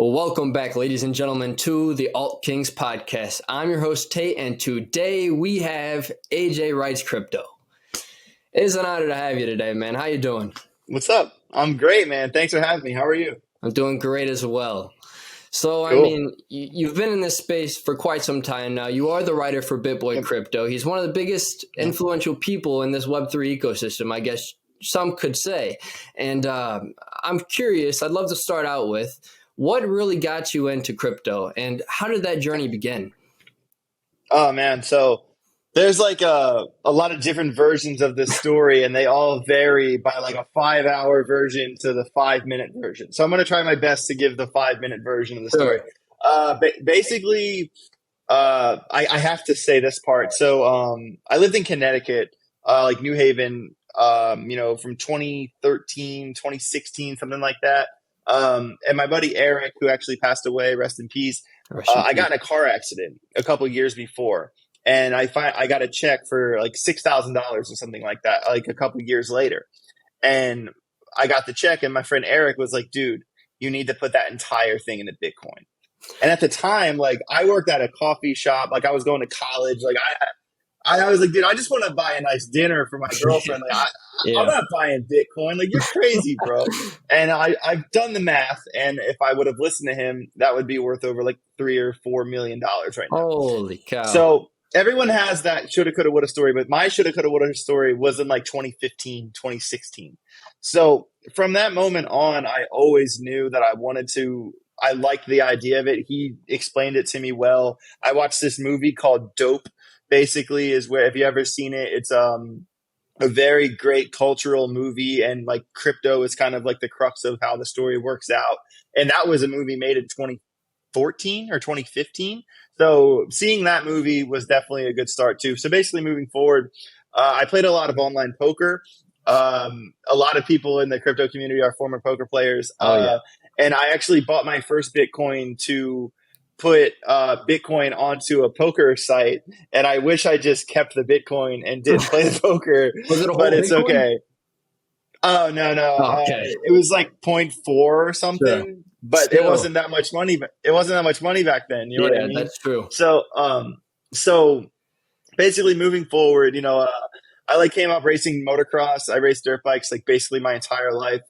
Well, welcome back, ladies and gentlemen, to the Alt Kings podcast. I'm your host, Tate, and today we have AJWritesCrypto. It is an honor to have you today, man. How you doing? What's up? I'm great, man. Thanks for having me. How are you? I'm doing great as well. So, Cool. I mean, you've been in this space for quite some time now. You are the writer for Bitboy Crypto. He's one of the biggest influential people in this Web3 ecosystem, I guess some could say. And I'm curious, I'd love to start out with, what really got you into crypto and how did that journey begin? Oh, man. So there's like a lot of different versions of this story, and they all vary by like a 5-hour version to the 5-minute version. So I'm going to try my best to give the 5-minute version of the story. Basically, I have to say this part. So I lived in Connecticut, like New Haven, from 2013, 2016, something like that. And my buddy Eric, who actually passed away, rest in peace. I got in a car accident a couple years before, and I got a check for like $6,000 or something like that, like a couple years later. And I got the check, and my friend Eric was like, "Dude, you need to put that entire thing into Bitcoin." And at the time, like I worked at a coffee shop, like I was going to college, like I was like, dude, I just want to buy a nice dinner for my girlfriend. Like, I'm not buying Bitcoin. Like, you're crazy, bro. And I've done the math, and if I would have listened to him, that would be worth over like $3 or $4 million right now. Holy cow! So everyone has that shoulda, coulda, woulda story, but my shoulda, coulda, woulda story was in like 2015, 2016. So from that moment on, I always knew that I liked the idea of it. He explained it to me well. I watched this movie called Dope. Basically, is where, if you ever seen it, it's a very great cultural movie, and like crypto is kind of like the crux of how the story works out. And that was a movie made in 2014 or 2015. So seeing that movie was definitely a good start too. So basically, moving forward, I played a lot of online poker. A lot of people in the crypto community are former poker players. And I actually bought my first Bitcoin to put Bitcoin onto a poker site, and I wish I just kept the Bitcoin and didn't play the poker. But it's Bitcoin? Okay. Oh, no. It was like 0.4 or something, sure. But still, it wasn't that much money. It wasn't that much money back then. You know what I mean? That's true. So basically, moving forward, I came up racing motocross. I raced dirt bikes like basically my entire life.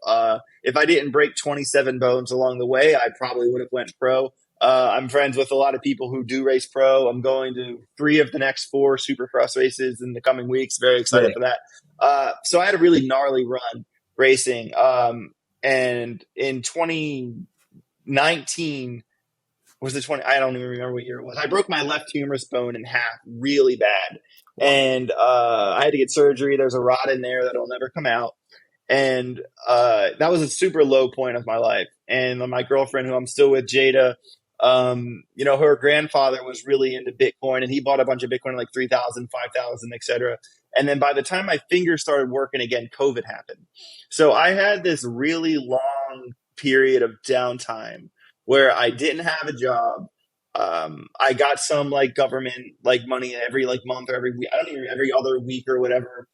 If I didn't break 27 bones along the way, I probably would have went pro. I'm friends with a lot of people who do race pro. I'm going to 3 of the next 4 supercross races in the coming weeks. Very excited for that. So I had a really gnarly run racing. And in 2019, I don't even remember what year it was. I broke my left humerus bone in half really bad. And I had to get surgery. There's a rod in there that'll never come out. And that was a super low point of my life. And my girlfriend, who I'm still with, Jada, her grandfather was really into Bitcoin, and he bought a bunch of Bitcoin like 3,000, 5,000, etc. And then by the time my fingers started working again, COVID happened. So I had this really long period of downtime where I didn't have a job. I got some like government like money every like month or every week. I don't even every other week or whatever.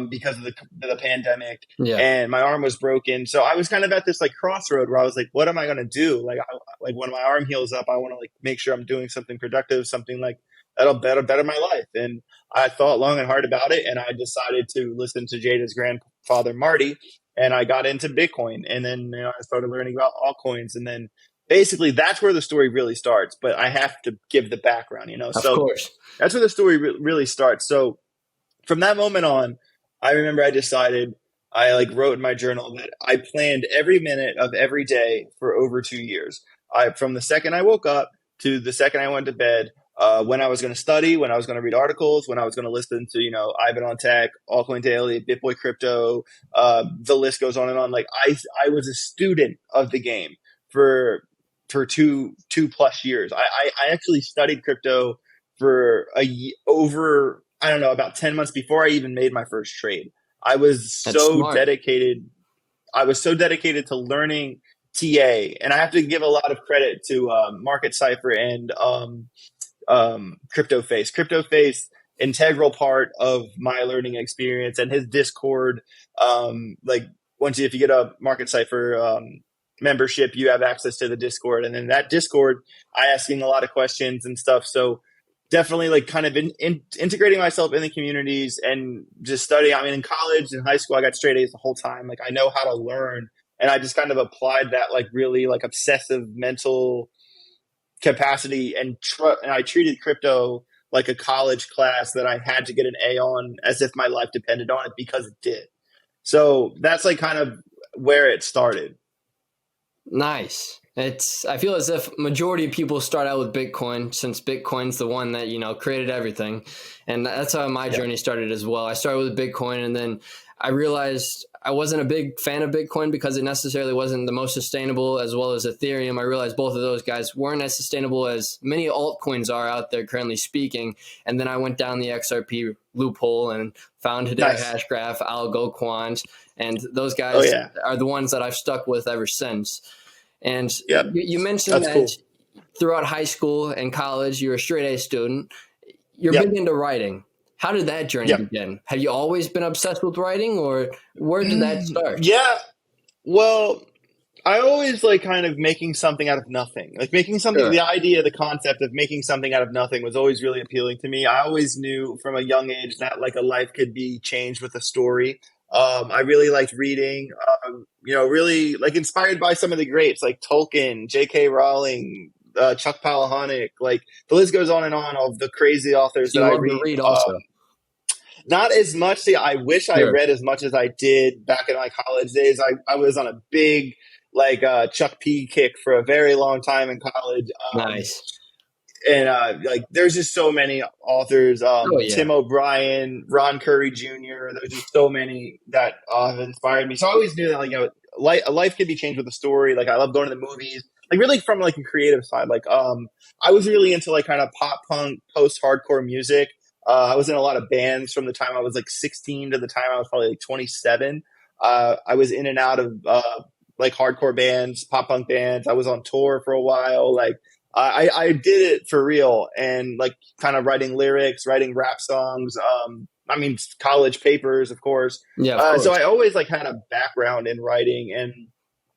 Because of the pandemic, and my arm was broken. So I was kind of at this like crossroad where I was like, what am I going to do? Like when my arm heals up, I want to like make sure I'm doing something productive, something like that'll better my life. And I thought long and hard about it, and I decided to listen to Jada's grandfather, Marty, and I got into Bitcoin. And then I started learning about altcoins, and then basically that's where the story really starts. But I have to give the background, Of course. That's where the story really starts. So from that moment on, I remember I decided, I wrote in my journal that I planned every minute of every day for over 2 years. From the second I woke up to the second I went to bed, when I was going to study, when I was going to read articles, when I was going to listen to, Ivan on Tech, Altcoin Daily, Bitboy Crypto, the list goes on and on. Like I was a student of the game for 2+ years. I actually studied crypto for over about 10 months before I even made my first trade. I was so dedicated. I was so dedicated to learning TA, and I have to give a lot of credit to Market Cypher and CryptoFace. CryptoFace, integral part of my learning experience, and his Discord. If you get a Market Cypher membership, you have access to the Discord, and in that Discord, I asking a lot of questions and stuff. So definitely like kind of integrating myself in the communities and just studying. I mean, in college and high school, I got straight A's the whole time. Like I know how to learn, and I just kind of applied that like really like obsessive mental capacity and I treated crypto like a college class that I had to get an A on as if my life depended on it because it did. So that's like kind of where it started. Nice. I feel as if majority of people start out with Bitcoin, since Bitcoin's the one that, created everything. And that's how my journey started as well. I started with Bitcoin, and then I realized I wasn't a big fan of Bitcoin because it necessarily wasn't the most sustainable, as well as Ethereum. I realized both of those guys weren't as sustainable as many altcoins are out there currently speaking. And then I went down the XRP loophole and found Hbar Hashgraph, Algo Quant, and those guys are the ones that I've stuck with ever since. And you mentioned that throughout high school and college, you're a straight A student. You're big into writing. How did that journey begin? Have you always been obsessed with writing, or where did that start? Yeah. Well, I always like kind of making something out of nothing. Like making something, the idea, the concept of making something out of nothing was always really appealing to me. I always knew from a young age that like a life could be changed with a story. I really liked reading, really like inspired by some of the greats like Tolkien, J.K. Rowling, Chuck Palahniuk, like the list goes on and on of the crazy authors that I read. Also. Not as much. See, I wish I read as much as I did back in my college days. I was on a big like Chuck P kick for a very long time in college. Nice. And like there's just so many authors, Tim O'Brien, Ron Curry Jr. There's just so many that have inspired me. So I always knew that like a life could be changed with a story. Like I love going to the movies, like really from like a creative side. Like I was really into like kind of pop punk, post hardcore music. I was in a lot of bands from the time I was like 16 to the time I was probably like 27. I was in and out of like hardcore bands, pop punk bands. I was on tour for a while. Like I did it for real, and like kind of writing lyrics, writing rap songs. I mean, college papers, of course. Yeah. Of course. So I always like had a background in writing, and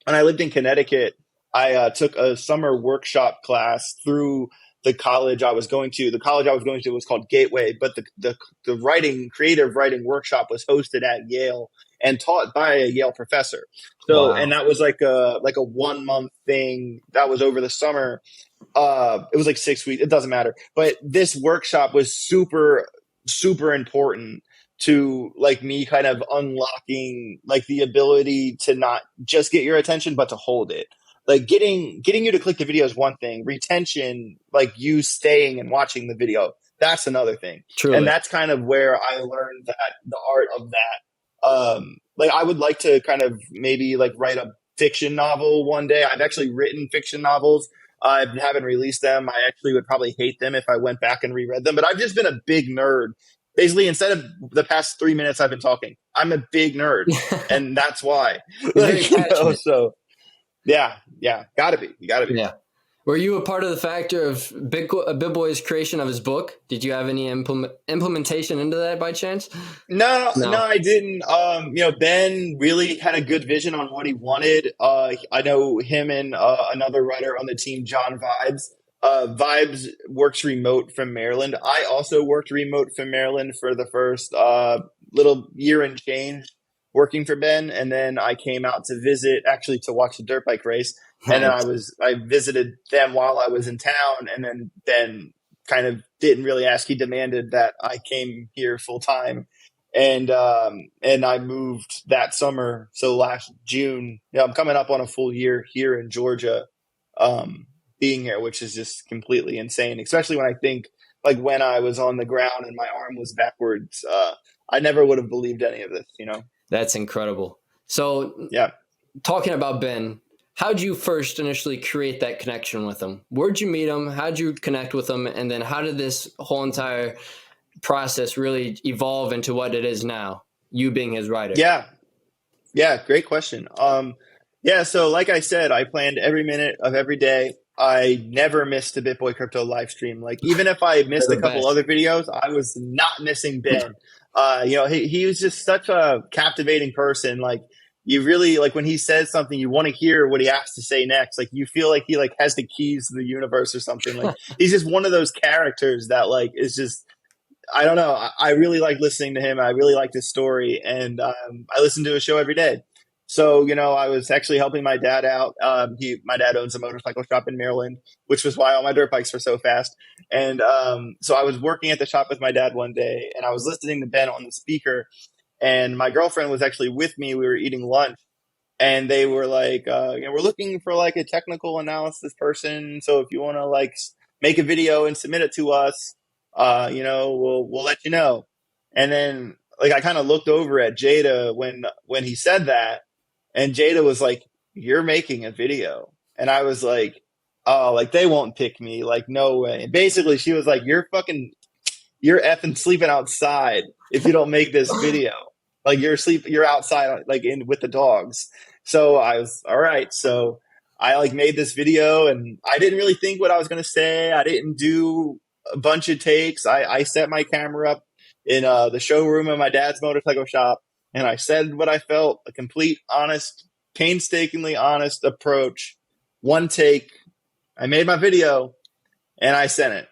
when I lived in Connecticut, I took a summer workshop class through the college I was going to. The college I was going to was called Gateway, but the creative writing workshop was hosted at Yale and taught by a Yale professor. So, and that was like a 1 month thing that was over the summer. It was like 6 weeks. It doesn't matter. But this workshop was super, super important to like me kind of unlocking like the ability to not just get your attention, but to hold it. Like getting you to click the video is one thing. Retention, like you staying and watching the video, that's another thing. Truly. And that's kind of where I learned that the art of that. Like I would like to kind of maybe like write a fiction novel one day. I've actually written fiction novels. I haven't released them. I actually would probably hate them if I went back and reread them. But I've just been a big nerd. Basically, instead of the past 3 minutes I've been talking, I'm a big nerd, and that's why. Like, so. Yeah, gotta be. You gotta be. Yeah. Were you a part of the factor of Bitboy's creation of his book? Did you have any implementation into that by chance? No, I didn't. Ben really had a good vision on what he wanted. I know him and another writer on the team, John Vibes. Vibes works remote from Maryland. I also worked remote from Maryland for the first little year and change working for Ben, and then I came out to visit, actually to watch the dirt bike race. Nice. And then I visited them while I was in town, and then Ben kind of didn't really ask. He demanded that I came here full time, and I moved that summer. So last June, I'm coming up on a full year here in Georgia, being here, which is just completely insane. Especially when I think like when I was on the ground and my arm was backwards, I never would have believed any of this, That's incredible. So talking about Ben, how'd you first initially create that connection with him? Where'd you meet him? How'd you connect with him? And then how did this whole entire process really evolve into what it is now, you being his writer? Yeah. Great question. So like I said, I planned every minute of every day. I never missed a Bitboy Crypto live stream. Like even if I missed a couple other videos, I was not missing Ben. He was just such a captivating person. Like you really like when he says something, you want to hear what he has to say next. Like you feel like he like has the keys to the universe or something. Like he's just one of those characters that like is just I don't know. I really like listening to him. I really like his story, and I listen to his show every day. So I was actually helping my dad out. My dad owns a motorcycle shop in Maryland, which was why all my dirt bikes were so fast. And so I was working at the shop with my dad one day, and I was listening to Ben on the speaker, and my girlfriend was actually with me. We were eating lunch, and they were like, we're looking for like a technical analysis person. So if you want to like make a video and submit it to us, we'll let you know. And then like I kind of looked over at Jada when he said that, and Jada was like, "You're making a video," and I was like, "Oh, like they won't pick me, like no way." And basically, she was like, you're effing sleeping outside if you don't make this video. Like you're outside like in with the dogs." So I was all right. So I like made this video, and I didn't really think what I was going to say. I didn't do a bunch of takes. I set my camera up in the showroom of my dad's motorcycle shop, and I said what I felt, a complete, honest, painstakingly honest approach. One take. I made my video, and I sent it.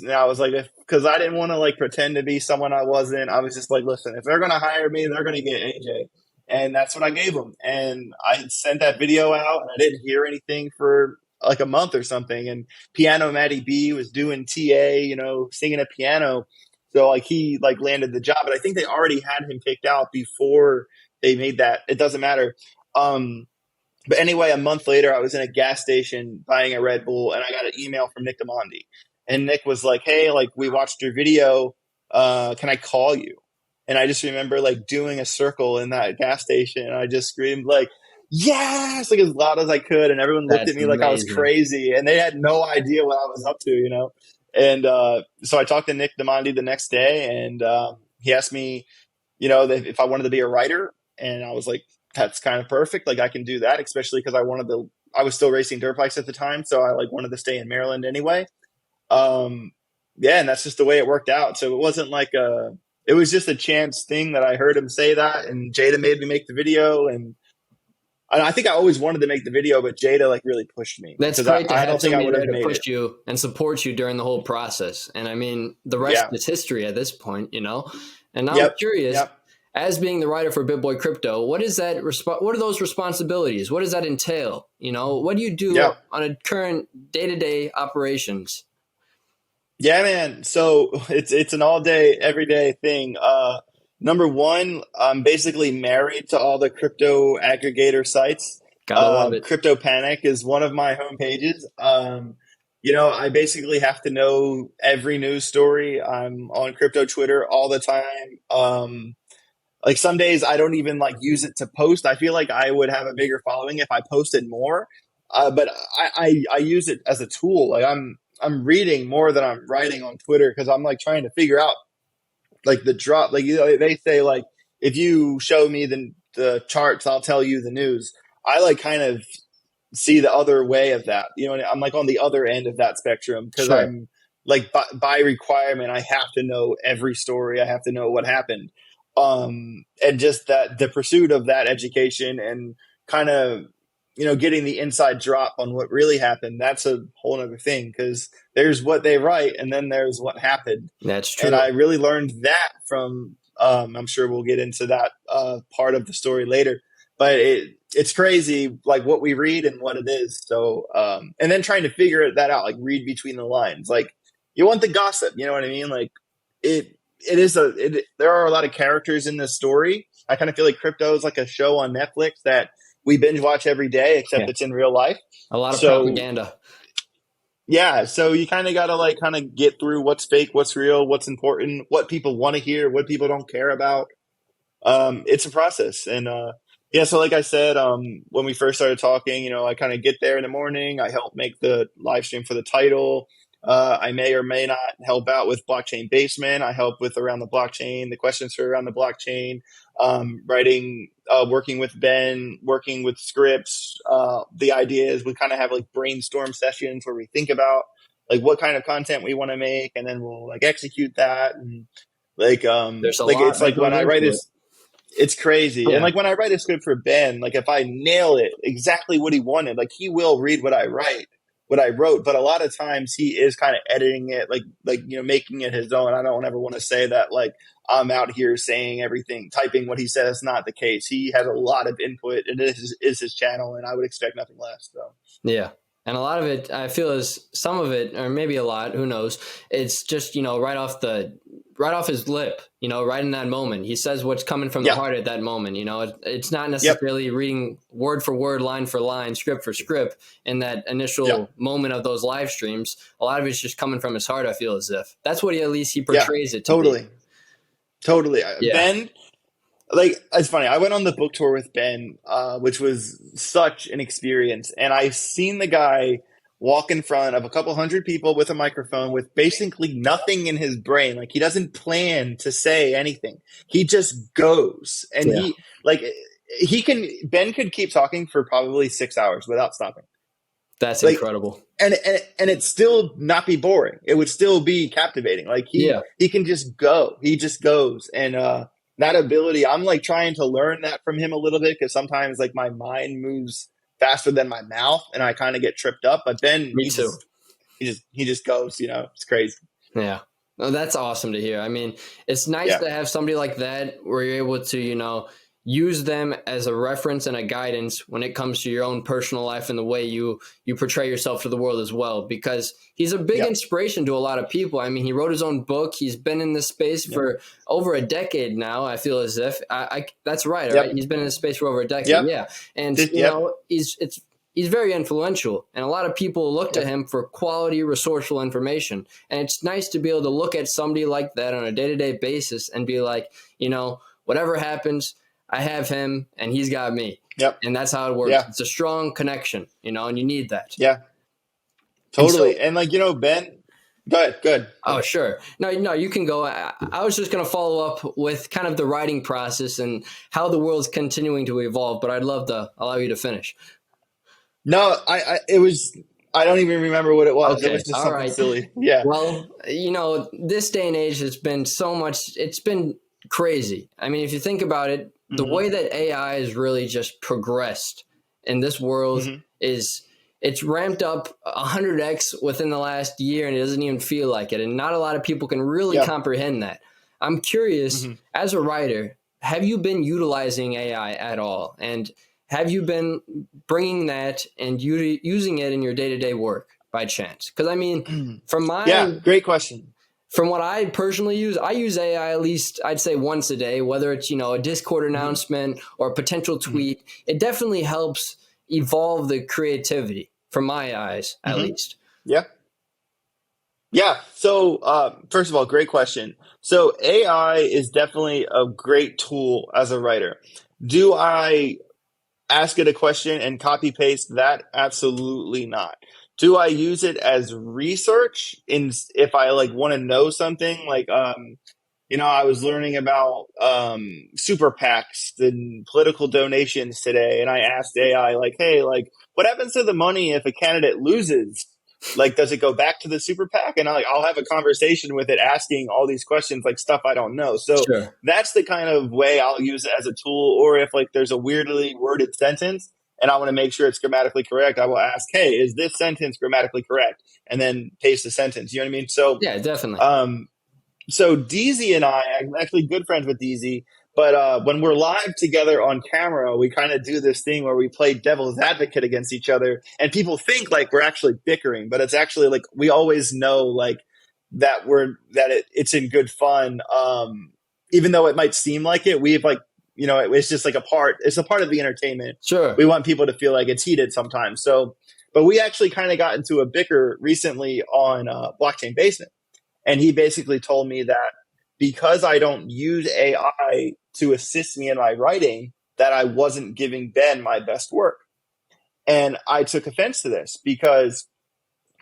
And I was like, because I didn't want to like pretend to be someone I wasn't. I was just like, listen, if they're going to hire me, they're going to get AJ. And that's what I gave them. And I sent that video out, and I didn't hear anything for like a month or something. And Piano Matty B was doing TA, singing a piano. So like he like landed the job, but I think they already had him picked out before they made that. It doesn't matter. But anyway, a month later, I was in a gas station buying a Red Bull, and I got an email from Nick DeMondi. And Nick was like, "Hey, like we watched your video. Can I call you?" And I just remember like doing a circle in that gas station, and I just screamed like, "Yes!" like as loud as I could, and everyone looked That's at me like I was amazing. crazy, and they had no idea what I was up to. And so I talked to Nick DeMondi the next day, and he asked me, if I wanted to be a writer, and I was like, "That's kind of perfect. Like I can do that," especially because I was still racing dirt bikes at the time, so I like wanted to stay in Maryland anyway. Yeah, and that's just the way it worked out. So it wasn't like it was just a chance thing that I heard him say that, and Jada made me make the video, and I think I always wanted to make the video, but Jada like really pushed me That's because great to I have don't think I somebody would have there to made push it. you and support you during the whole process. And I mean, the rest Yeah. is history at this point, And now I'm Yep. curious, Yep. as being the writer for Bitboy Crypto, what is that? What are those responsibilities? What does that entail? What do you do Yep. on a current day-to-day operations? Yeah, man. So it's an all day, everyday thing. Number one, I'm basically married to all the crypto aggregator sites. Gotta love it. Crypto Panic is one of my homepages. I basically have to know every news story. I'm on crypto Twitter all the time. Like some days I don't even like use it to post. I feel like I would have a bigger following if I posted more. But I use it as a tool. Like I'm reading more than I'm writing on Twitter because I'm like trying to figure out like the drop. Like they say like if you show me the charts, I'll tell you the news. I like kind of see the other way of that. I'm like on the other end of that spectrum because Sure. I'm like by requirement, I have to know every story. I have to know what happened. And just that the pursuit of that education and kind of, getting the inside drop on what really happened. That's a whole other thing because there's what they write and then there's what happened. That's And true. I really learned that from, I'm sure we'll get into that part of the story later, but it's crazy like what we read and what it is. So, and then trying to figure that out, like read between the lines, like you want the gossip, you know what I mean? Like there are a lot of characters in this story. I kind of feel like crypto is like a show on Netflix that we binge watch every day, except Yeah. it's in real life. A lot of So propaganda. yeah, so you kind of got to like kind of get through what's fake, what's real, what's important, what people want to hear, what people don't care about. It's a process. And yeah, so like I said, when we first started talking, I kind of get there in the morning. I help make the live stream for the title. I may or may not help out with Blockchain Basement. I help with around the blockchain, the questions for around the blockchain, writing, working with Ben, working with scripts. The idea is we kind of have like brainstorm sessions where we think about like what kind of content we want to make, and then we'll like execute that. And like There's a like lot it's that like when goes I write into it. this. It's crazy. And Yeah. like when I write a script for Ben, like if I nail it exactly what he wanted, like he will read what I wrote. But a lot of times he is kind of editing it, making it his own. I don't ever want to say that like I'm out here saying everything, typing what he said. That's not the case. He has a lot of input, and this is his channel, and I would expect nothing less. So Yeah. And a lot of it, I feel, is some of it, or maybe a lot, who knows? It's just, right off his lip, right in that moment. He says what's coming from the heart at that moment. It's not necessarily reading word for word, line for line, script for script in that initial moment of those live streams. A lot of it's just coming from his heart. I feel as if that's what he portrays it to be. Totally. Yeah. Ben, like, it's funny. I went on the book tour with Ben, which was such an experience. And I seen the guy walk in front of a couple hundred people with a microphone with basically nothing in his brain. Like, he doesn't plan to say anything. He just goes. And Ben could keep talking for probably 6 hours without stopping. That's incredible. And it still not be boring. It would still be captivating. Like he can just go. He just goes. And that ability, I'm like trying to learn that from him a little bit, because sometimes like my mind moves faster than my mouth and I kind of get tripped up. But then he just goes, it's crazy. Yeah. No, that's awesome to hear. I mean, it's nice to have somebody like that where you're able to, use them as a reference and a guidance when it comes to your own personal life and the way you portray yourself to the world as well, because he's a big inspiration to a lot of people. I mean, he wrote his own book. He's been in this space for over a decade now. I feel as if that's right. Right. He's been in this space for over a decade. Yeah. And he's very influential, and a lot of people look to him for quality, resourceful information. And it's nice to be able to look at somebody like that on a day-to-day basis and be like, whatever happens, I have him and he's got me. Yep. And that's how it works. Yeah. It's a strong connection, and you need that. Yeah, totally. And like, Ben, go ahead. Oh, sure. No, you can go. I was just going to follow up with kind of the writing process and how the world's continuing to evolve, but I'd love to allow you to finish. No, I don't even remember what it was. Okay. It was just something silly. Yeah. Well, this day and age has been so much, it's been crazy. I mean, if you think about it, the way that AI has really just progressed in this world is it's ramped up 100x within the last year, and it doesn't even feel like it. And not a lot of people can really comprehend that. I'm curious, as a writer, have you been utilizing AI at all? And have you been bringing that and using it in your day-to-day work by chance? Because I mean, great question. From what I personally use, I use AI at least, I'd say, once a day, whether it's, a Discord announcement or a potential tweet. It definitely helps evolve the creativity from my eyes, at least. Yeah. Yeah. So, first of all, great question. So AI is definitely a great tool as a writer. Do I ask it a question and copy paste that? Absolutely not. Do I use it as research if I like want to know something? Like, I was learning about super PACs and political donations today, and I asked AI, like, hey, like, what happens to the money if a candidate loses? Like, does it go back to the super PAC? And I'll have a conversation with it asking all these questions, like stuff I don't know. So that's the kind of way I'll use it as a tool. Or if like there's a weirdly worded sentence and I want to make sure it's grammatically correct, I will ask, hey, is this sentence grammatically correct? And then paste the sentence. You know what I mean? So yeah, definitely. So DZ and I'm actually good friends with DZ. But when we're live together on camera, we kind of do this thing where we play devil's advocate against each other, and people think like we're actually bickering, but it's actually like we always know like that it's in good fun. Even though it might seem like it, we've like it's just like it's a part of the entertainment. Sure, we want people to feel like it's heated sometimes. So, but we actually kind of got into a bicker recently on Blockchain Basement, and he basically told me that because I don't use AI to assist me in my writing, that I wasn't giving Ben my best work. And I took offense to this because,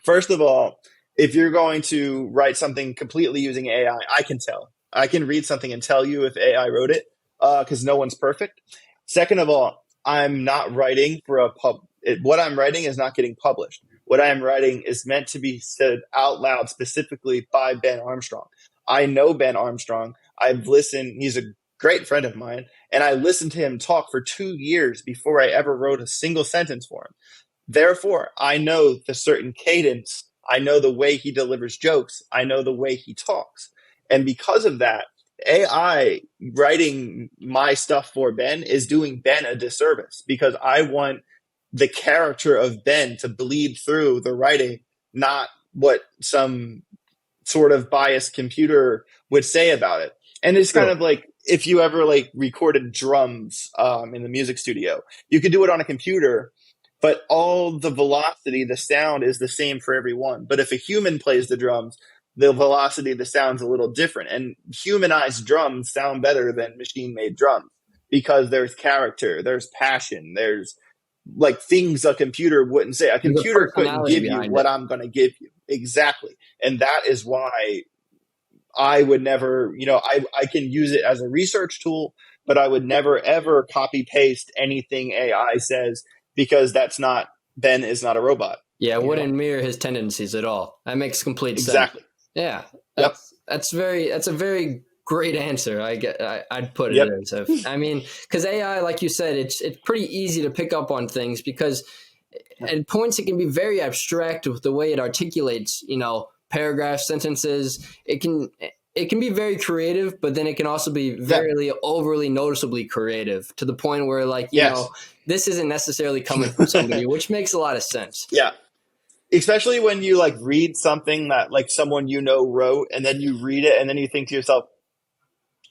first of all, if you're going to write something completely using AI, I can tell. I can read something and tell you if AI wrote it because no one's perfect. Second of all, I'm not writing for what I'm writing is not getting published. What I am writing is meant to be said out loud specifically by Ben Armstrong. I know Ben Armstrong. I've listened. He's a great friend of mine, and I listened to him talk for 2 years before I ever wrote a single sentence for him. Therefore, I know the certain cadence. I know the way he delivers jokes. I know the way he talks. And because of that, AI writing my stuff for Ben is doing Ben a disservice, because I want the character of Ben to bleed through the writing, not what some sort of biased computer would say about it. And it's kind of like if you ever like recorded drums in the music studio, you could do it on a computer, but all the velocity, the sound is the same for everyone. But if a human plays the drums, the velocity of the sound's a little different. And humanized drums sound better than machine-made drums because there's character, there's passion, there's like things a computer wouldn't say. A computer couldn't give you what I'm going to give you. Exactly. And that is why I would never, I can use it as a research tool, but I would never, ever copy paste anything AI says, because Ben is not a robot. Yeah, it wouldn't mirror his tendencies at all. That makes complete sense. Exactly. Yeah. That's a very great answer. I'd put it as. I mean, because AI, like you said, it's pretty easy to pick up on things, because at points it can be very abstract with the way it articulates, paragraphs, sentences. It can be very creative, but then it can also be very overly noticeably creative, to the point where this isn't necessarily coming from somebody, which makes a lot of sense. Yeah. Especially when you like read something that like someone wrote, and then you read it and then you think to yourself,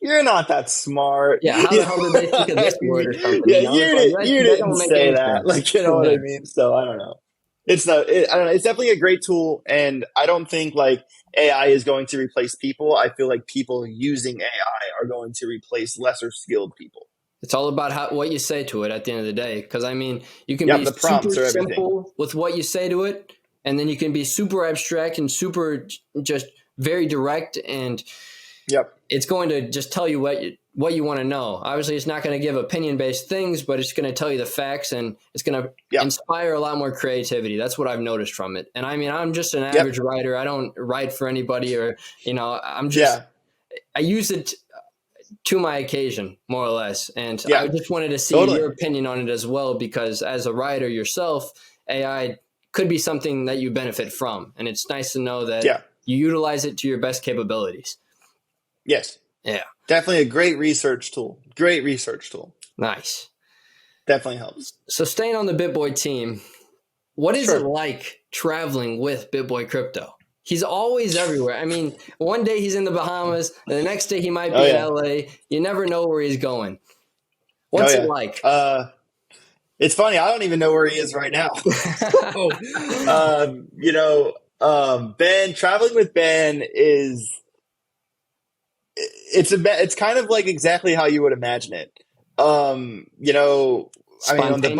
you're not that smart. Yeah, how the hell did they think of this word or something? Yeah, you didn't say that. Like, you know what I mean? So I don't know. I don't know. It's definitely a great tool, and I don't think like AI is going to replace people. I feel like people using AI are going to replace lesser skilled people. It's all about what you say to it at the end of the day. Because I mean, you can be super simple with what you say to it, and then you can be super abstract and super just very direct, and it's going to just tell you what you want to know. Obviously, it's not going to give opinion-based things, but it's going to tell you the facts, and it's going to inspire a lot more creativity. That's what I've noticed from it. And I mean, I'm just an average writer. I don't write for anybody, or I'm just I use it to my occasion, more or less. And I just wanted to see your opinion on it as well, because as a writer yourself, AI could be something that you benefit from, and it's nice to know that you utilize it to your best capabilities. Yes. Yeah. Definitely a great research tool. Great research tool. Nice. Definitely helps. So staying on the Bitboy team, what is it like traveling with Bitboy Crypto? He's always everywhere. I mean, one day he's in the Bahamas, and the next day he might be in LA. You never know where he's going. What's it like? It's funny. I don't even know where he is right now. Ben, traveling with Ben it's kind of like exactly how you would imagine it. I mean, the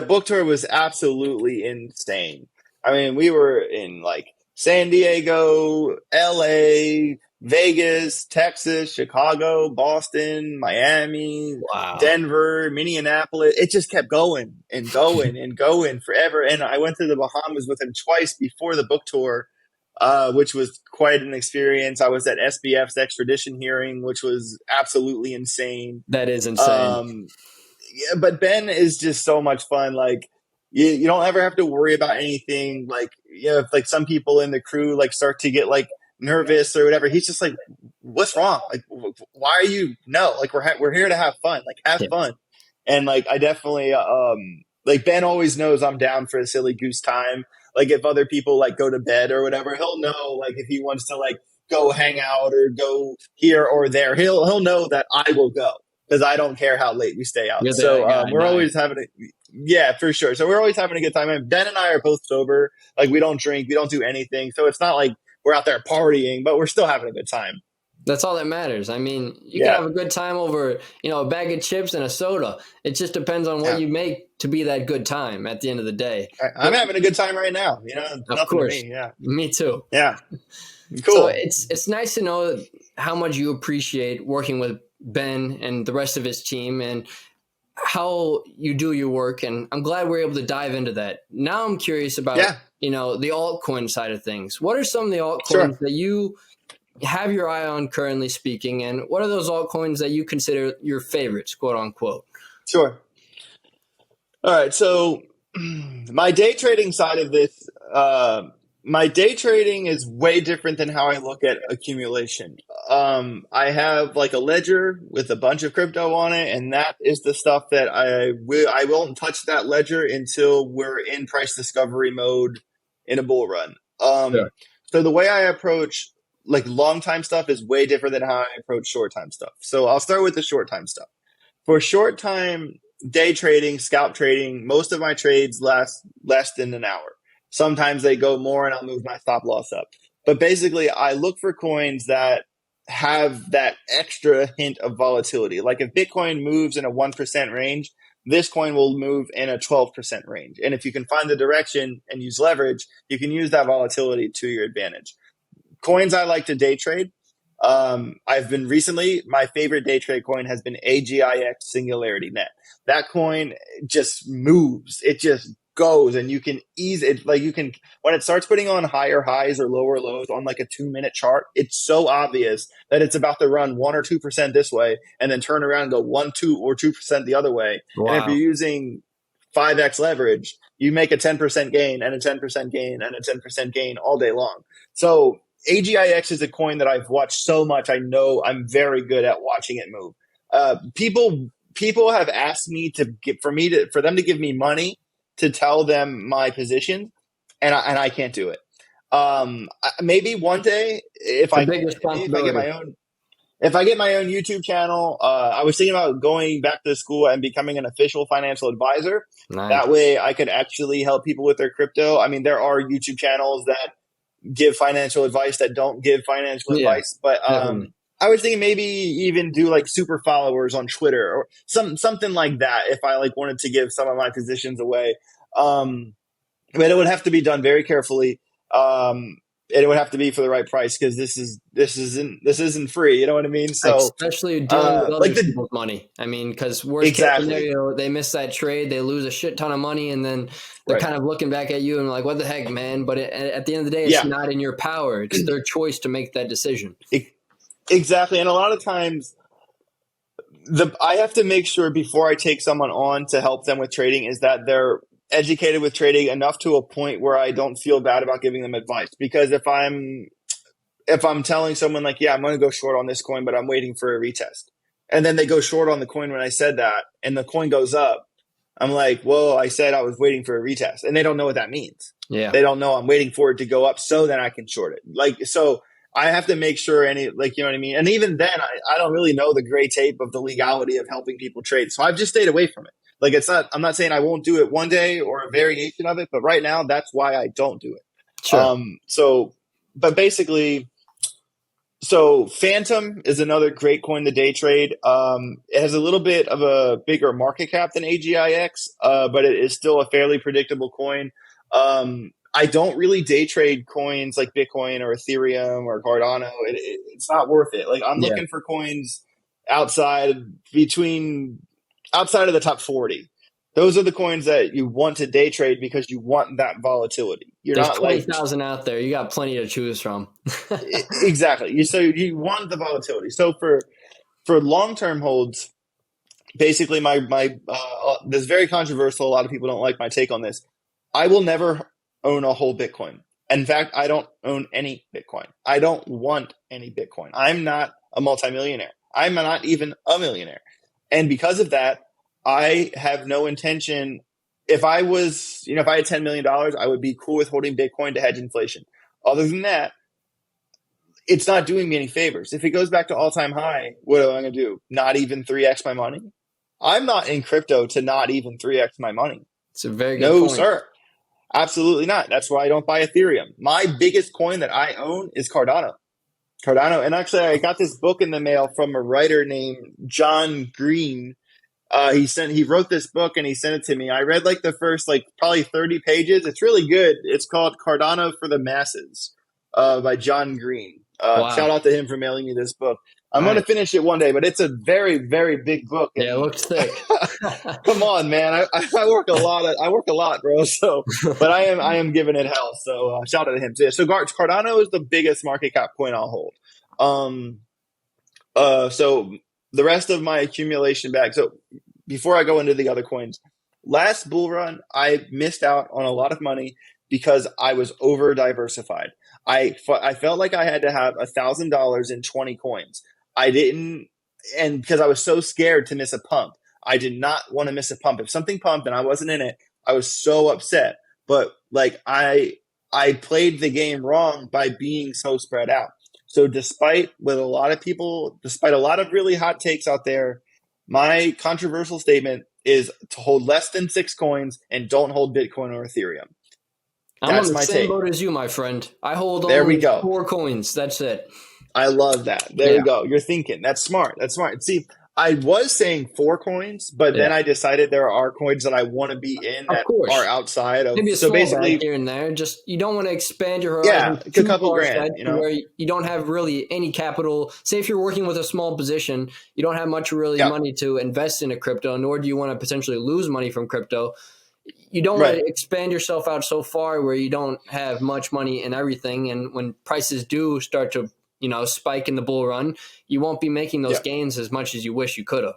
book tour was absolutely insane. I mean, we were in like San Diego, LA, Vegas, Texas, Chicago, Boston, Miami, Denver, Minneapolis. It just kept going and going and going forever. And I went to the Bahamas with him twice before the book tour, which was quite an experience. I was at SBF's extradition hearing, which was absolutely insane. That is insane. But Ben is just so much fun. Like, you don't ever have to worry about anything. Like, if like some people in the crew like start to get like nervous or whatever, he's just like, what's wrong? Like, why are you? No, like we're here to have fun. Like, have fun. And like, I definitely, like Ben always knows I'm down for a silly goose time. Like if other people like go to bed or whatever, he'll know like if he wants to like go hang out or go here or there, he'll know that I will go, because I don't care how late we stay out. So we're always having for sure. So we're always having a good time. And Ben and I are both sober. Like we don't drink, we don't do anything. So it's not like we're out there partying, but we're still having a good time. That's all that matters. I mean, you can have a good time over, a bag of chips and a soda. It just depends on what you make to be that good time at the end of the day. I'm having a good time right now. Of course. Me too. Yeah. Cool. So it's nice to know how much you appreciate working with Ben and the rest of his team and how you do your work. And I'm glad we're able to dive into that. Now I'm curious about, the altcoin side of things. What are some of the altcoins that you have your eye on currently speaking, and what are those altcoins that you consider your favorites, quote unquote? Sure. All right. So my day trading side of this, my day trading is way different than how I look at accumulation. I have like a ledger with a bunch of crypto on it, and that is the stuff that I won't touch that ledger until we're in price discovery mode in a bull run. Sure. So the way I approach like long time stuff is way different than how I approach short time stuff. So I'll start with the short time stuff. For short time day trading, scalp trading, most of my trades last less than an hour. Sometimes they go more and I'll move my stop loss up. But basically, I look for coins that have that extra hint of volatility. Like if Bitcoin moves in a 1% range, this coin will move in a 12% range. And if you can find the direction and use leverage, you can use that volatility to your advantage. Coins I like to day trade. I've been recently, my favorite day trade coin has been AJWritesCrypto Singularity Net. That coin just moves. It just goes, and you can ease it. Like you can, when it starts putting on higher highs or lower lows on like a 2-minute chart, it's so obvious that it's about to run 1 or 2% this way and then turn around and go 1, 2 or 2% the other way. Wow. And if you're using 5x leverage, you make a 10% gain and a 10% gain and a 10% gain all day long. So AJWritesCrypto is a coin that I've watched so much. I know I'm very good at watching it move. People have asked me for them to give me money to tell them my position, and I can't do it. Maybe one day if I get my own YouTube channel, I was thinking about going back to school and becoming an official financial advisor. Nice. That way I could actually help people with their crypto. I mean, there are YouTube channels that give financial advice that don't give financial advice, but I was thinking maybe even do like super followers on Twitter or something like that if I like wanted to give some of my positions away. But it would have to be done very carefully. It would have to be for the right price because this isn't free. You know what I mean? So especially dealing with other people's money. I mean, because worst case scenario, they miss that trade, they lose a shit ton of money, and then they're kind of looking back at you and like, "What the heck, man?" But at the end of the day, it's not in your power. It's their choice to make that decision. Exactly, and a lot of times, I have to make sure before I take someone on to help them with trading is that they're educated with trading enough to a point where I don't feel bad about giving them advice. Because if I'm telling someone like, yeah, I'm going to go short on this coin, but I'm waiting for a retest, and then they go short on the coin when I said that, and the coin goes up, I'm like, well, I said I was waiting for a retest, and they don't know what that means. Yeah, they don't know I'm waiting for it to go up so then I can short it. Like so. I have to make sure you know what I mean? And even then, I don't really know the gray tape of the legality of helping people trade. So I've just stayed away from it. Like I'm not saying I won't do it one day or a variation of it, but right now that's why I don't do it. Sure. But basically, so Phantom is another great coin to day trade. It has a little bit of a bigger market cap than AJWritesCrypto, but it is still a fairly predictable coin. I don't really day trade coins like Bitcoin or Ethereum or Cardano. It's not worth it. Like I'm looking for coins outside of the top 40. Those are the coins that you want to day trade because you want that volatility. There's 20,000 out there. You got plenty to choose from. Exactly. So you want the volatility. So for long-term holds, basically my this is very controversial. A lot of people don't like my take on this. I will never own a whole Bitcoin. In fact, I don't own any Bitcoin. I don't want any Bitcoin. I'm not a multimillionaire. I'm not even a millionaire. And because of that, I have no intention. If I had $10 million, I would be cool with holding Bitcoin to hedge inflation. Other than that, it's not doing me any favors. If it goes back to all-time high, what am I going to do? Not even 3x my money? I'm not in crypto to not even 3x my money. It's a very good point. No, sir. Absolutely not. That's why I don't buy Ethereum. My biggest coin that I own is Cardano. And actually, I got this book in the mail from a writer named John Green. He wrote this book and he sent it to me. I read like the first probably 30 pages. It's really good. It's called Cardano for the Masses by John Green. Wow. Shout out to him for mailing me this book. I'm going to finish it one day, but it's a very, very big book. Yeah, it looks thick. Come on, man. I work a lot, bro. So, but I am giving it hell. So shout out to him. So Cardano is the biggest market cap coin I'll hold. So the rest of my accumulation bag. So before I go into the other coins, last bull run, I missed out on a lot of money because I was over diversified. I felt like I had to have $1,000 in 20 coins. I didn't, and because I was so scared to miss a pump, I did not want to miss a pump. If something pumped and I wasn't in it, I was so upset. But like I played the game wrong by being so spread out. So despite a lot of really hot takes out there, my controversial statement is to hold less than 6 coins and don't hold Bitcoin or Ethereum. I'm on the same boat as you, my friend. I hold only 4 coins. That's it. I love that. There we go. You're thinking. That's smart. That's smart. See, I was saying 4 coins, but then I decided there are coins that I want to be in that are outside of. Maybe a small bag here and there. Just you don't want to expand your horizon a couple grand, where you don't have really any capital. Say if you're working with a small position, you don't have much money to invest in a crypto, nor do you want to potentially lose money from crypto. You don't want to expand yourself out so far where you don't have much money in everything, and when prices do start to spike in the bull run, you won't be making those gains as much as you wish you could have.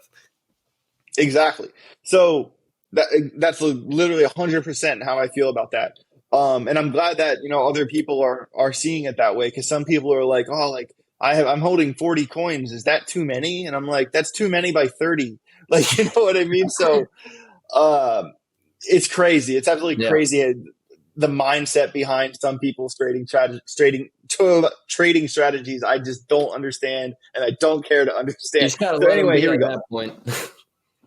Exactly. So that's literally 100% how I feel about that. And I'm glad that, other people are seeing it that way. Cause some people are like, oh, like I'm holding 40 coins. Is that too many? And I'm like, that's too many by 30. Like, you know what I mean? So, it's crazy. It's absolutely crazy. The mindset behind some people's trading strategies, I just don't understand, and I don't care to understand. So anyway, here we go. That point.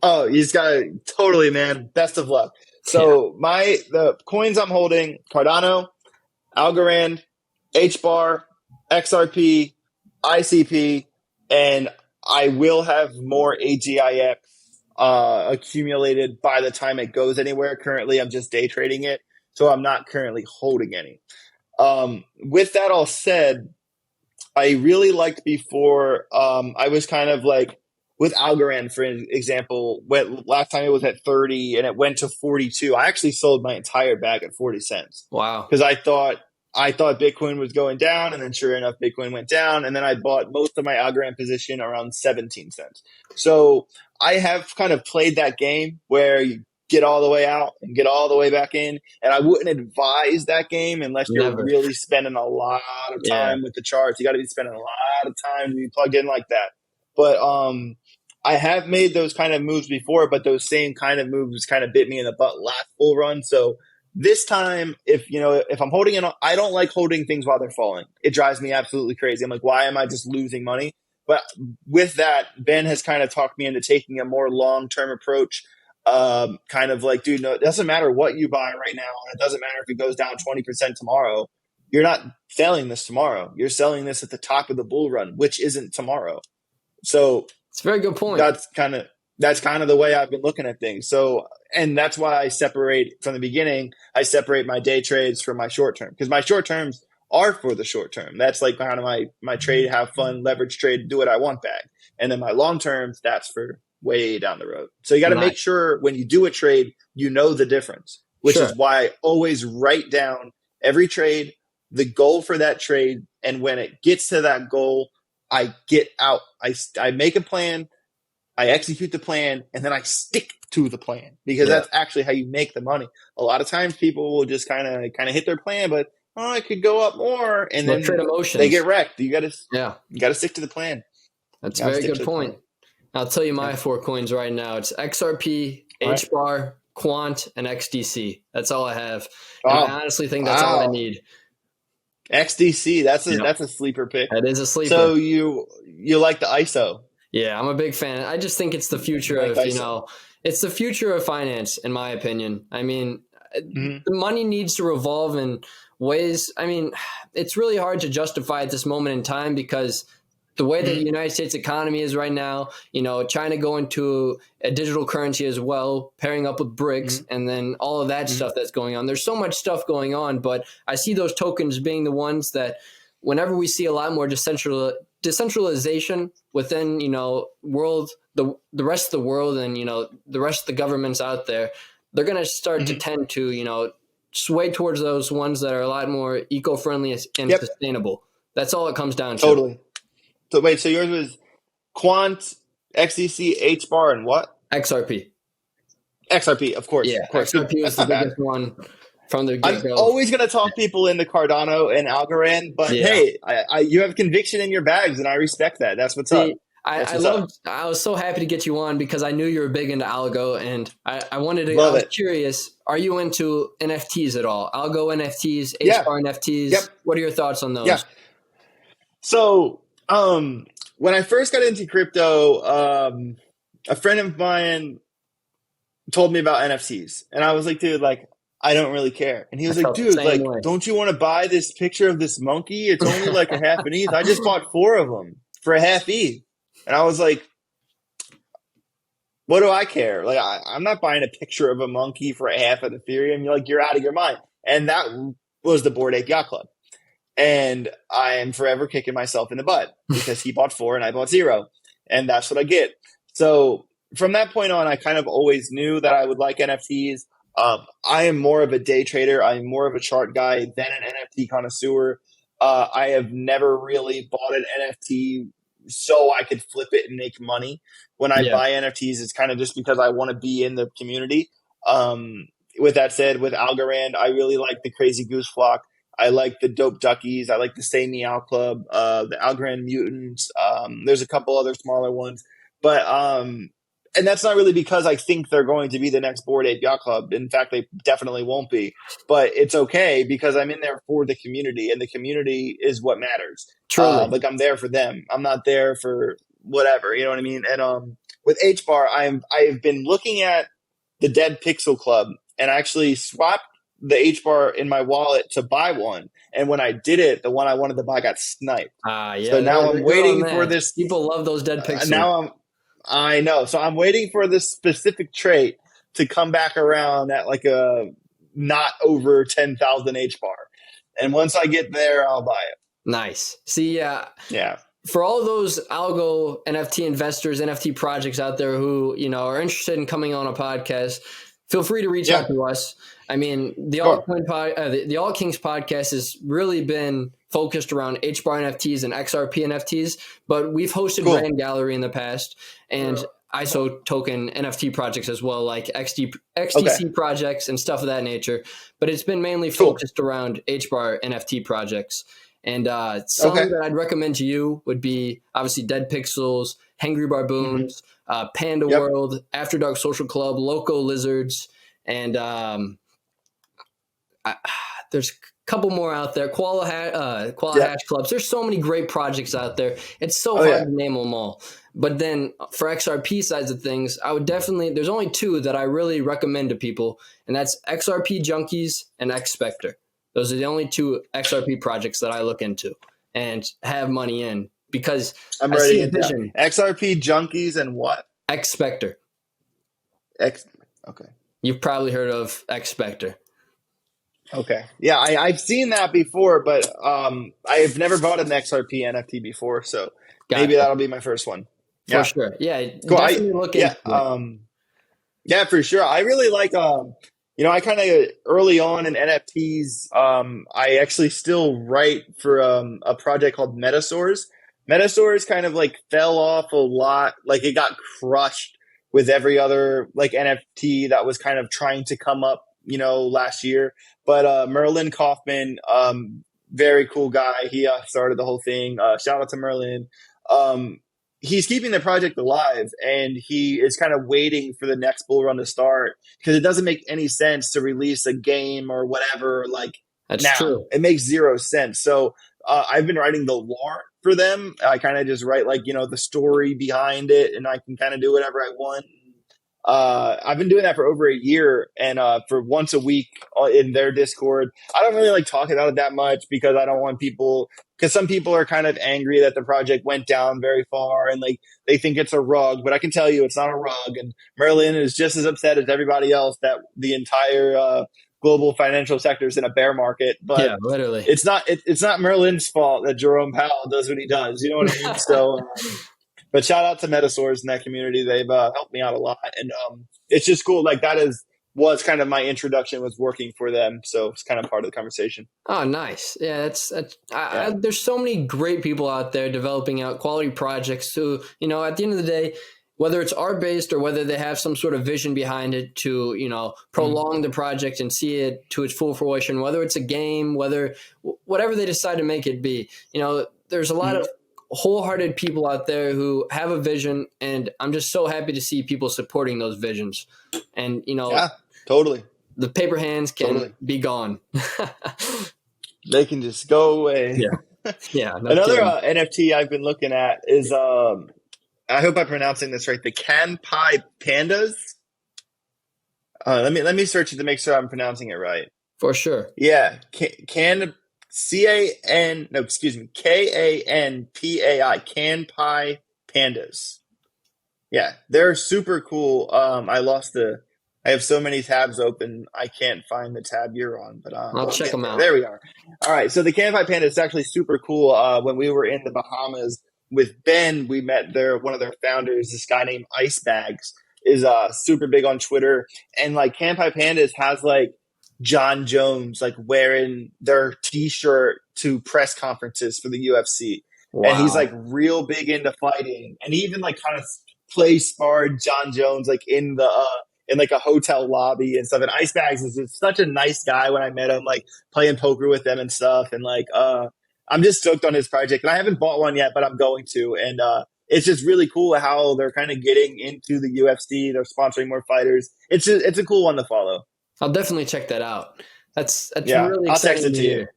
Oh, you just got totally, man. Best of luck. So the coins I'm holding: Cardano, Algorand, Hbar, XRP, ICP, and I will have more AGIX accumulated by the time it goes anywhere. Currently, I'm just day trading it, so I'm not currently holding any. With that all said, I really liked before. I was kind of like with Algorand, for example, last time it was at 30 and it went to 42. I actually sold my entire bag at 40 cents. Wow. Because I thought Bitcoin was going down, and then sure enough, Bitcoin went down. And then I bought most of my Algorand position around 17 cents. So I have kind of played that game where you get all the way out and get all the way back in. And I wouldn't advise that game unless you're really spending a lot of time with the charts. You got to be spending a lot of time to be plugged in like that. But I have made those kind of moves before, but those same kind of moves kind of bit me in the butt last bull run. So this time, if I'm holding it, I don't like holding things while they're falling. It drives me absolutely crazy. I'm like, why am I just losing money? But with that, Ben has kind of talked me into taking a more long-term approach. Kind of like, dude, no, it doesn't matter what you buy right now. And it doesn't matter if it goes down 20% tomorrow. You're not selling this tomorrow. You're selling this at the top of the bull run, which isn't tomorrow. So it's a very good point. That's kind of the way I've been looking at things. So, and that's why I separate from the beginning. I separate my day trades from my short term, because my short terms are for the short term. That's like kind of my trade, have fun, leverage trade, do what I want bag. And then my long terms, that's for way down the road. So you got to make sure when you do a trade, you know the difference, which is why I always write down every trade, the goal for that trade. And when it gets to that goal, I get out. I make a plan, I execute the plan, and then I stick to the plan, because that's actually how you make the money. A lot of times people will just kind of hit their plan, but it could go up more, and then they get wrecked. You got to stick to the plan. That's a very good point. I'll tell you my 4 coins right now. It's XRP, Hbar, Quant, and XDC. That's all I have. And I honestly think that's all I need. XDC, that's a sleeper pick. That is a sleeper. So you like the ISO? Yeah, I'm a big fan. I just think it's the future of it's the future of finance, in my opinion. I mean, the money needs to revolve in ways. I mean, it's really hard to justify at this moment in time, because the way that the United States economy is right now, China going to a digital currency as well, pairing up with BRICS, and then all of that stuff that's going on. There's so much stuff going on, but I see those tokens being the ones that whenever we see a lot more decentralization within, the rest of the world and, the rest of the governments out there, they're going to start to tend to, sway towards those ones that are a lot more eco-friendly and sustainable. That's all it comes down to. Totally. So wait, so yours was Quant, XDC, HBAR, and what? XRP. XRP, of course, Yeah, of course. Good. XRP was That's the not bad. biggest one from the I'm get-go. always going to talk people into Cardano and Algorand, but Yeah. hey, you have conviction in your bags, and I respect that. That's what's up. See, I was so happy to get you on because I knew you were big into algo, and I wanted to. I was curious. Are you into NFTs at all? Algo NFTs, HBAR NFTs. Yep. What are your thoughts on those? Yeah. So, when I first got into crypto, a friend of mine told me about NFTs, and I was like, dude, like, I don't really care. And he was like, dude, like, don't you want to buy this picture of this monkey? It's only like a half an ETH. I just bought 4 of them for a half ETH. And I was like, what do I care? Like, I'm not buying a picture of a monkey for a half of Ethereum. You're like, you're out of your mind. And that was the Bored Ape Yacht Club. And I am forever kicking myself in the butt because he bought 4 and I bought 0. And that's what I get. So from that point on, I kind of always knew that I would like NFTs. I am more of a day trader. I'm more of a chart guy than an NFT connoisseur. I have never really bought an NFT so I could flip it and make money. When I buy NFTs, it's kind of just because I want to be in the community. With that said, with Algorand, I really like the Crazy Goose Flock. I like the Dope Duckies. I like the Say Meow Club, the Algorand Mutants. There's a couple other smaller ones. But and that's not really because I think they're going to be the next Bored Ape Yacht Club. In fact, they definitely won't be. But it's okay because I'm in there for the community, and the community is what matters. Truly. Like, I'm there for them. I'm not there for whatever. You know what I mean? And with HBAR, I've been looking at the Dead Pixel Club and actually swapped the HBAR in my wallet to buy one. And when I did it, the one I wanted to buy got sniped. So now I'm waiting for this. People love those Dead Pixels. I know. So I'm waiting for this specific trait to come back around at like a not over 10,000 HBAR. And once I get there, I'll buy it. Nice. See, yeah. For all those algo NFT investors, NFT projects out there who, you know, are interested in coming on a podcast, feel free to reach out to us. I mean, the All Kings podcast has really been focused around HBAR NFTs and XRP NFTs, but we've hosted Brand Gallery in the past and ISO token NFT projects as well, like XDC projects and stuff of that nature. But it's been mainly focused around HBAR NFT projects. And some that I'd recommend to you would be obviously Dead Pixels, Hangry Barboons, Panda World, After Dark Social Club, Loco Lizards, and there's a couple more out there. Koala Hash Clubs. There's so many great projects out there. It's so hard to name them all. But then for XRP sides of things, I would definitely, there's only 2 that I really recommend to people, and that's XRP Junkies and X Spectre. Those are the only 2 XRP projects that I look into and have money in because I'm writing it down. XRP Junkies and what? X Spectre. Okay. You've probably heard of X Spectre. Okay. Yeah, I've seen that before, but I've never bought an XRP NFT before, so maybe that'll be my first one. For sure. Yeah, definitely look into it. Yeah, for sure. I really like I kind of early on in NFTs, I actually still write for a project called Metasaurs. Metasaurs kind of like fell off a lot. Like, it got crushed with every other like NFT that was kind of trying to come up, last year. But Merlin Kaufman, very cool guy. He started the whole thing. Shout out to Merlin. He's keeping the project alive, and he is kind of waiting for the next bull run to start because it doesn't make any sense to release a game or whatever. Like, that's now. True. It makes 0 sense. So I've been writing the lore for them. I kind of just write the story behind it, and I can kind of do whatever I want. I've been doing that for over a year, and for once a week in their Discord. I don't really like talking about it that much because I don't want people, because some people are kind of angry that the project went down very far and like they think it's a rug, but I can tell you it's not a rug. And Merlin is just as upset as everybody else that the entire global financial sector is in a bear market. But yeah, literally, it's not Merlin's fault that Jerome Powell does what he does. You know what I mean? So. But shout out to Metasaurs in that community. They've helped me out a lot. And it's just cool. Like, that is was kind of my introduction, was working for them. So it's kind of part of the conversation. Oh, nice. Yeah, Yeah. there's so many great people out there developing out quality projects who, at the end of the day, whether it's art based or whether they have some sort of vision behind it to, prolong the project and see it to its full fruition, whether it's a game, whatever they decide to make it be, there's a lot of wholehearted people out there who have a vision, and I'm just so happy to see people supporting those visions. And, Yeah, totally. the paper hands can be gone. They can just go away. Yeah. No Another kidding. NFT I've been looking at is, I hope I'm pronouncing this right, the Kanpai Pandas. Let me search it to make sure I'm pronouncing it right. For sure. Yeah, Kanpai, Kanpai Pandas. Yeah, they're super cool. I have so many tabs open, I can't find the tab you're on, but I'll check them out. There we are. All right, so the Kanpai Panda is actually super cool. When we were in the Bahamas with Ben, we met one of their founders, this guy named Ice Bags, is super big on Twitter, and like Kanpai Pandas has like John Jones like wearing their T-shirt to press conferences for the UFC. Wow. And he's like real big into fighting, and he even like kind of sparred John Jones like in like a hotel lobby and stuff. And Ice Bags is just such a nice guy. When I met him, like playing poker with them and stuff, and like I'm just stoked on his project. And I haven't bought one yet, but I'm going to. And it's just really cool how they're kind of getting into the UFC. They're sponsoring more fighters. It's a cool one to follow. I'll definitely check that out. That's yeah, really exciting. I'll text it to you.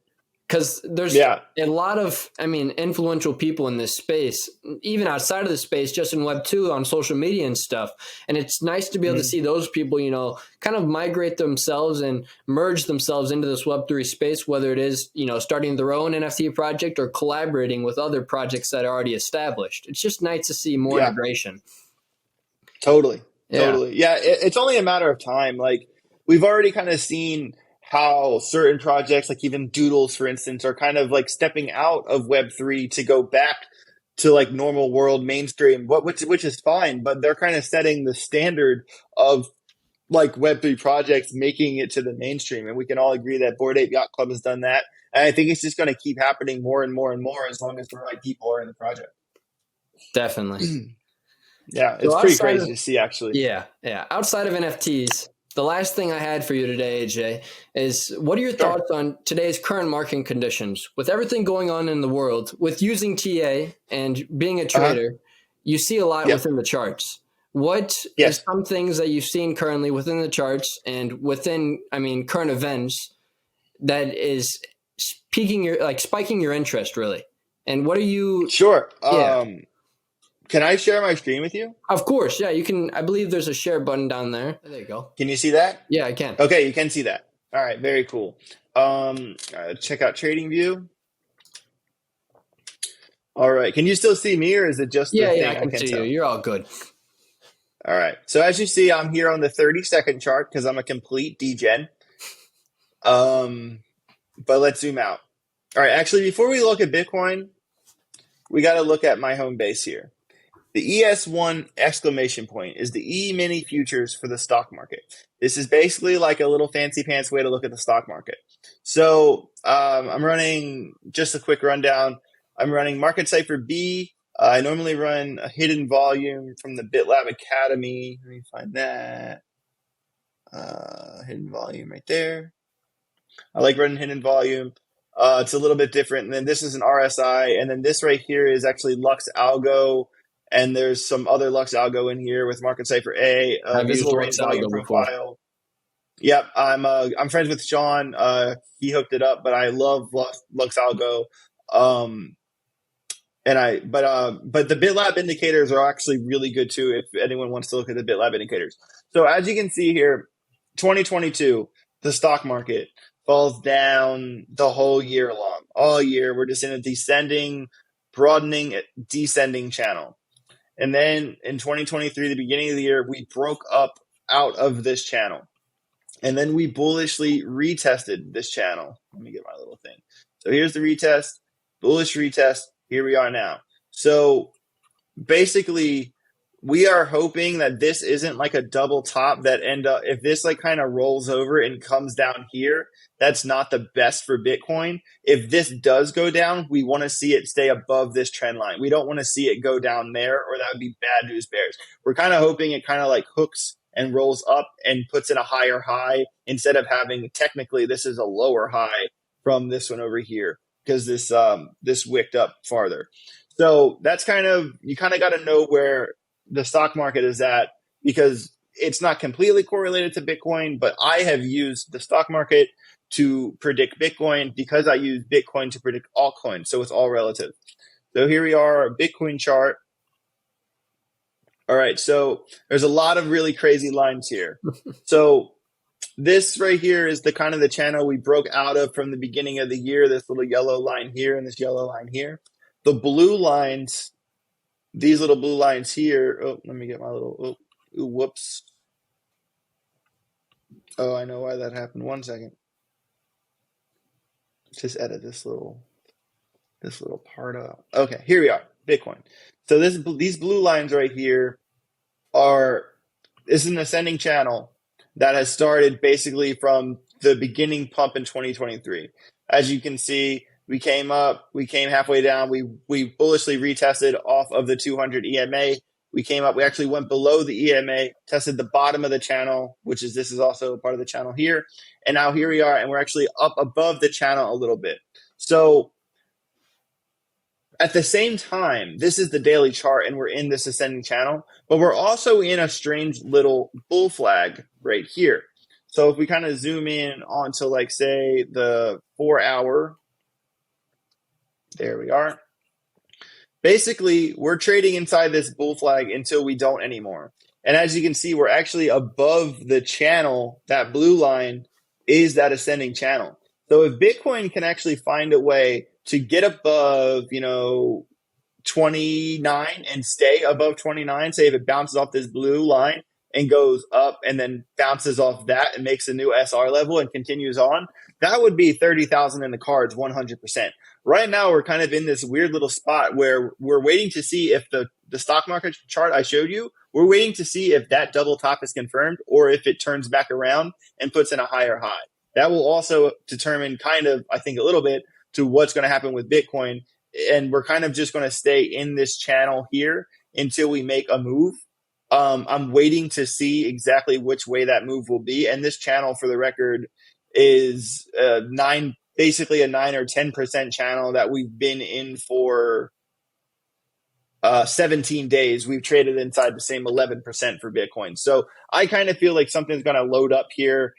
Because there's a lot of, influential people in this space, even outside of the space, just in Web 2 on social media and stuff. And it's nice to be able to see those people, kind of migrate themselves and merge themselves into this Web 3 space, whether it is, starting their own NFT project or collaborating with other projects that are already established. It's just nice to see more integration. Totally. Yeah, it's only a matter of time. Like, we've already kind of seen how certain projects, like even Doodles, for instance, are kind of like stepping out of Web3 to go back to like normal world mainstream, which is fine, but they're kind of setting the standard of like Web3 projects making it to the mainstream. And we can all agree that Bored Ape Yacht Club has done that. And I think it's just going to keep happening more and more and more as long as the right people are in the project. Definitely. Yeah, it's pretty crazy to see, actually. Yeah. Outside of NFTs, the last thing I had for you today, AJ, is what are your thoughts on today's current market conditions? With everything going on in the world, with using TA and being a trader, you see a lot within the charts. What is some things that you've seen currently within the charts and within, current events that is spiking your interest, really? And what are you... Sure. Can I share my screen with you? Of course, yeah. You can. I believe there's a share button down there. There you go. Can you see that? Yeah, I can. Okay, you can see that. All right, very cool. Check out TradingView. All right, can you still see me, or is it just the thing? I can see you. You're all good. All right, so as you see, I'm here on the 30-second chart because I'm a complete degen. But let's zoom out. All right, actually, before we look at Bitcoin, we got to look at my home base here. The ES1 exclamation point is the E-mini futures for the stock market. This is basically like a little fancy pants way to look at the stock market. So I'm running just a quick rundown. I'm running Market Cipher B. I normally run a hidden volume from the BitLab Academy. Let me find that. Hidden volume right there. I like running hidden volume. It's a little bit different. And then this is an RSI. And then this right here is actually Lux Algo. And there's some other Lux Algo in here with Market Cipher A. I've used Lux Algo before. Yep, I'm friends with Sean. He hooked it up, but I love Lux Algo. But the BitLab indicators are actually really good too. If anyone wants to look at the BitLab indicators, so as you can see here, 2022, the stock market falls down the whole year long. All year, we're just in a descending, broadening, descending channel. And then in 2023, the beginning of the year, we broke up out of this channel. And then we bullishly retested this channel. Let me get my little thing. So here's the retest, bullish retest. Here we are now. So basically, we are hoping that this isn't like a double top that end up, if this like kind of rolls over and comes down here, that's not the best for Bitcoin. If this does go down, we want to see it stay above this trend line. We don't want to see it go down there, or that would be bad news bears. We're kind of hoping it kind of like hooks and rolls up and puts in a higher high instead of having, technically this is a lower high from this one over here, because this wicked up farther. So that's kind of, you kind of got to know where the stock market is at, because it's not completely correlated to Bitcoin, but I have used the stock market to predict Bitcoin because I use Bitcoin to predict altcoins. So it's all relative. So here we are, a Bitcoin chart. All right. So there's a lot of really crazy lines here. So this right here is the kind of the channel we broke out of from the beginning of the year, this little yellow line here and this yellow line here. The blue lines, these little blue lines here. Oh, let me get my little, whoops. Oh, I know why that happened. 1 second. Just edit this little part out. Okay, here we are, Bitcoin. So these blue lines right here is an ascending channel that has started basically from the beginning pump in 2023. As you can see, we came up, we came halfway down, we bullishly retested off of the 200 EMA. We came up, we actually went below the EMA, tested the bottom of the channel, this is also part of the channel here. And now here we are, and we're actually up above the channel a little bit. So at the same time, this is the daily chart and we're in this ascending channel, but we're also in a strange little bull flag right here. So if we kind of zoom in onto, like, say, the 4 hour, there we are. Basically, we're trading inside this bull flag until we don't anymore. And as you can see, we're actually above the channel. That blue line is that ascending channel. So if Bitcoin can actually find a way to get above, 29 and stay above 29, say if it bounces off this blue line and goes up and then bounces off that and makes a new SR level and continues on, that would be 30,000 in the cards 100%. Right now, we're kind of in this weird little spot where we're waiting to see if the stock market chart I showed you, we're waiting to see if that double top is confirmed or if it turns back around and puts in a higher high. That will also determine kind of, I think, a little bit to what's going to happen with Bitcoin. And we're kind of just going to stay in this channel here until we make a move. I'm waiting to see exactly which way that move will be. And this channel, for the record, is basically a 9 or 10% channel that we've been in for 17 days. We've traded inside the same 11% for Bitcoin. So I kind of feel like something's going to load up here.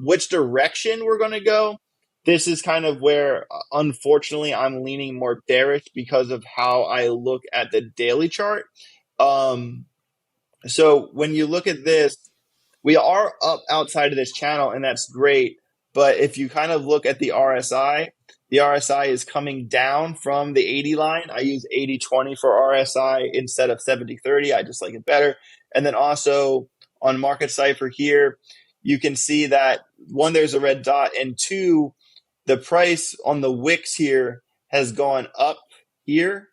Which direction we're going to go, this is kind of where, unfortunately, I'm leaning more bearish because of how I look at the daily chart. So when you look at this, we are up outside of this channel, and that's great. But if you kind of look at the RSI is coming down from the 80 line. I use 80-20 for RSI instead of 70-30. I just like it better. And then also on Market Cipher here, you can see that, one, there's a red dot, and two, the price on the wicks here has gone up here,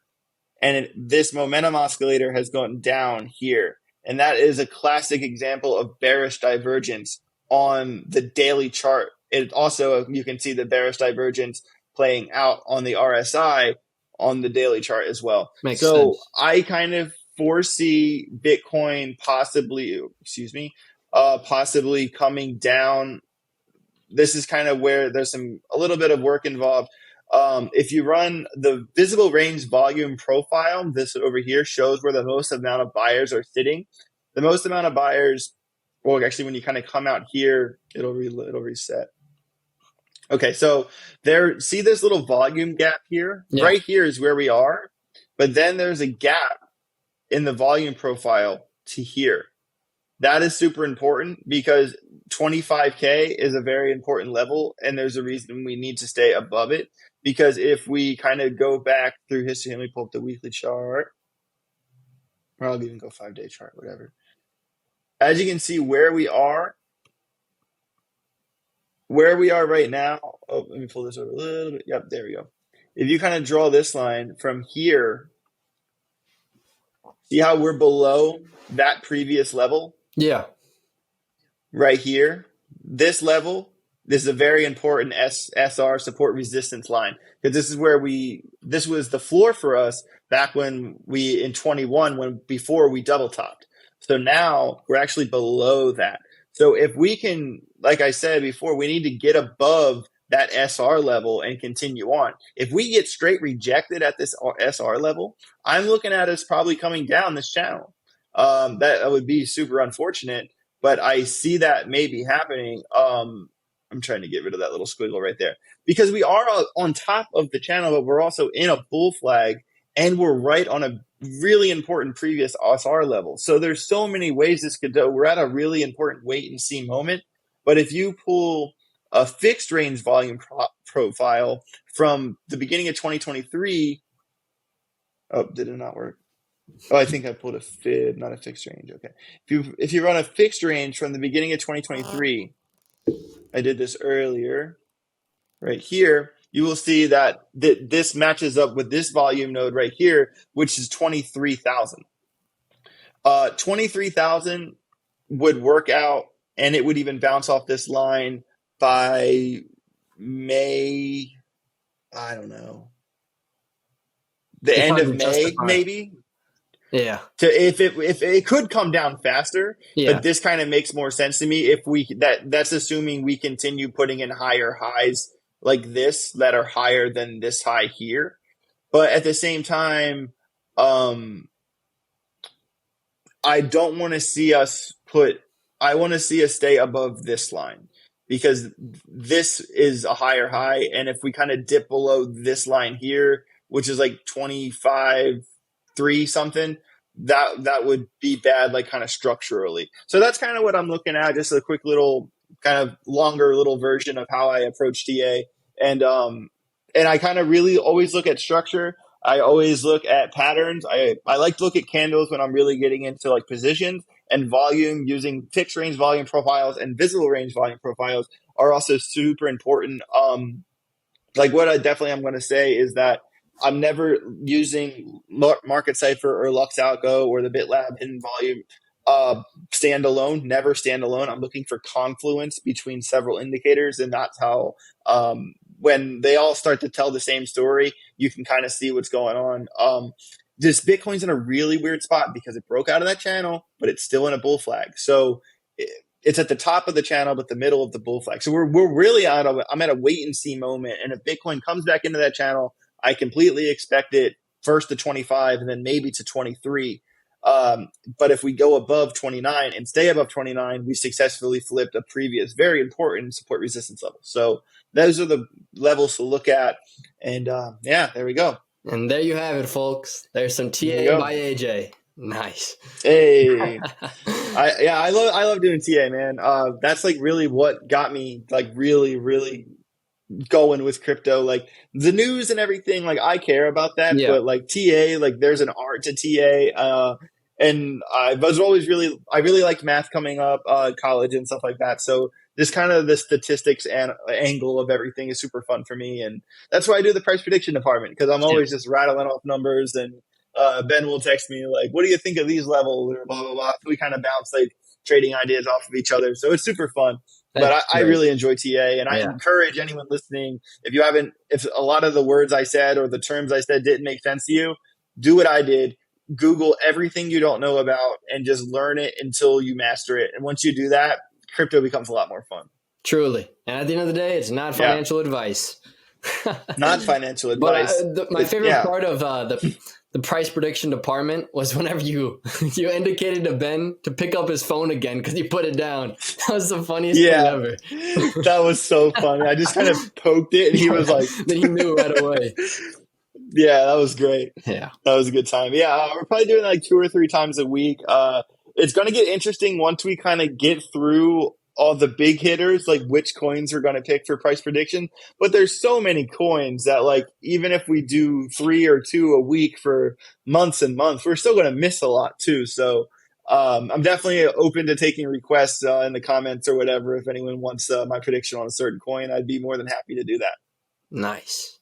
and this momentum oscillator has gone down here. And that is a classic example of bearish divergence on the daily chart. It also, you can see the bearish divergence playing out on the RSI on the daily chart as well. Makes so sense. I kind of foresee Bitcoin possibly coming down. This is kind of where there's a little bit of work involved. If you run the visible range volume profile, this over here shows where the most amount of buyers are sitting. The most amount of buyers, well, actually, when you kind of come out here, it'll reset. Okay, so see this little volume gap here? Yeah. Right here is where we are, but then there's a gap in the volume profile to here. That is super important because 25K is a very important level, and there's a reason we need to stay above it. Because if we kind of go back through history, let me pull up the weekly chart, or I'll even go 5-day chart, whatever. As you can see where we are right now. Oh, let me pull this over a little bit. Yep, there we go. If you kind of draw this line from here, See how we're below that previous level Yeah. right here? This level, this is a very important SR support resistance line, because this is where this was the floor for us back when in 21, before we double topped. So now we're actually below that. So if we can, like I said before, we need to get above that SR level and continue on. If we get straight rejected at this SR level, I'm looking at us probably coming down this channel. That would be super unfortunate, but I see that maybe happening. I'm trying to get rid of that little squiggle right there, because we are on top of the channel, but we're also in a bull flag, and we're right on a really important previous SR level. So there's so many ways this could go. We're at a really important wait and see moment. But if you pull a fixed range volume profile from the beginning of 2023, oh, did it not work? Oh, I think I pulled a fib, not a fixed range. Okay. If you run a fixed range from the beginning of 2023, I did this earlier, right here, you will see that this matches up with this volume node right here, which is 23,000. 23,000 would work out, and it would even bounce off this line by May, I don't know, the end of May, maybe. Yeah. If it could come down faster, Yeah. but this kind of makes more sense to me if that's assuming we continue putting in higher highs like this that are higher than this high here. But at the same time, I don't want to see us I want to see us stay above this line, because this is a higher high. And if we kind of dip below this line here, which is like 25.3 something, that would be bad, like kind of structurally. So that's kind of what I'm looking at. Just a quick little kind of longer little version of how I approach TA. And I kind of really always look at structure. I always look at patterns. I like to look at candles when I'm really getting into like positions, and volume. Using fixed range volume profiles and visible range volume profiles are also super important. Like what I definitely am going to say is that I'm never using Market Cipher or LuxAlgo or the BitLab hidden volume standalone. Never standalone. I'm looking for confluence between several indicators, and that's how when they all start to tell the same story, you can kind of see what's going on. This Bitcoin's in a really weird spot because it broke out of that channel, but it's still in a bull flag. So it's at the top of the channel, but the middle of the bull flag. So we're really I'm at a wait and see moment. And if Bitcoin comes back into that channel, I completely expect it first to 25 and then maybe to 23. But if we go above 29 and stay above 29, we successfully flipped a previous very important support resistance level. So those are the levels to look at. And yeah, there we go. And there you have it, folks. There's some TA by AJ. Nice. Hey, I love doing TA, man. That's like really what got me like really, really going with crypto. Like the news and everything, like I care about that, but like TA, like there's an art to TA. And I really liked math coming up, college and stuff like that. So this kind of the statistics and angle of everything is super fun for me. And that's why I do the price prediction department, because I'm always just rattling off numbers, and Ben will text me like, what do you think of these levels, or blah, blah, blah. So we kind of bounce like trading ideas off of each other. So it's super fun. But I really enjoy TA, and I encourage anyone listening, if a lot of the words I said or the terms I said didn't make sense to you, do what I did. Google everything you don't know about and just learn it until you master it. And once you do that, crypto becomes a lot more fun. Truly. And at the end of the day, it's not financial advice. Not financial advice. But my favorite part of the price prediction department was whenever you indicated to Ben to pick up his phone again because he put it down. That was the funniest thing ever. That was so funny. I just kind of poked it, and he was like... Then he knew right away. Yeah, that was great. Yeah. That was a good time. Yeah, we're probably doing like 2 or 3 times a week. It's going to get interesting once we kind of get through all the big hitters, like which coins we're going to pick for price prediction. But there's so many coins that like even if we do 3 or 2 a week for months and months, we're still going to miss a lot too. So I'm definitely open to taking requests in the comments or whatever. If anyone wants my prediction on a certain coin, I'd be more than happy to do that. Nice.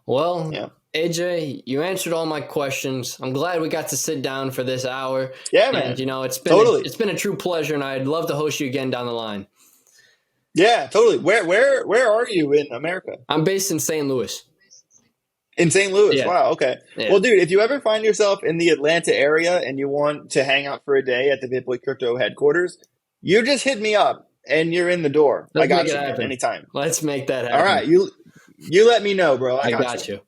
Well, Yeah. AJ, you answered all my questions. I'm glad we got to sit down for this hour. Yeah, man. And, it's Totally. it's been a true pleasure, and I'd love to host you again down the line. Yeah, totally. Where are you in America? I'm based in St. Louis. In St. Louis. Yeah. Wow. Okay. Yeah. Well, dude, if you ever find yourself in the Atlanta area and you want to hang out for a day at the Bitboy Crypto headquarters, you just hit me up and you're in the door. Let's I got make you, it man, happen. anytime. Let's make that happen. All right. You let me know, bro. I got you.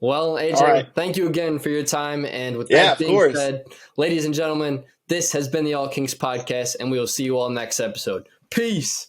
Well, AJ, All right. thank you again for your time. And with Yeah, that of being course. said, ladies and gentlemen, this has been the All Kings podcast, and we will see you all next episode. Peace.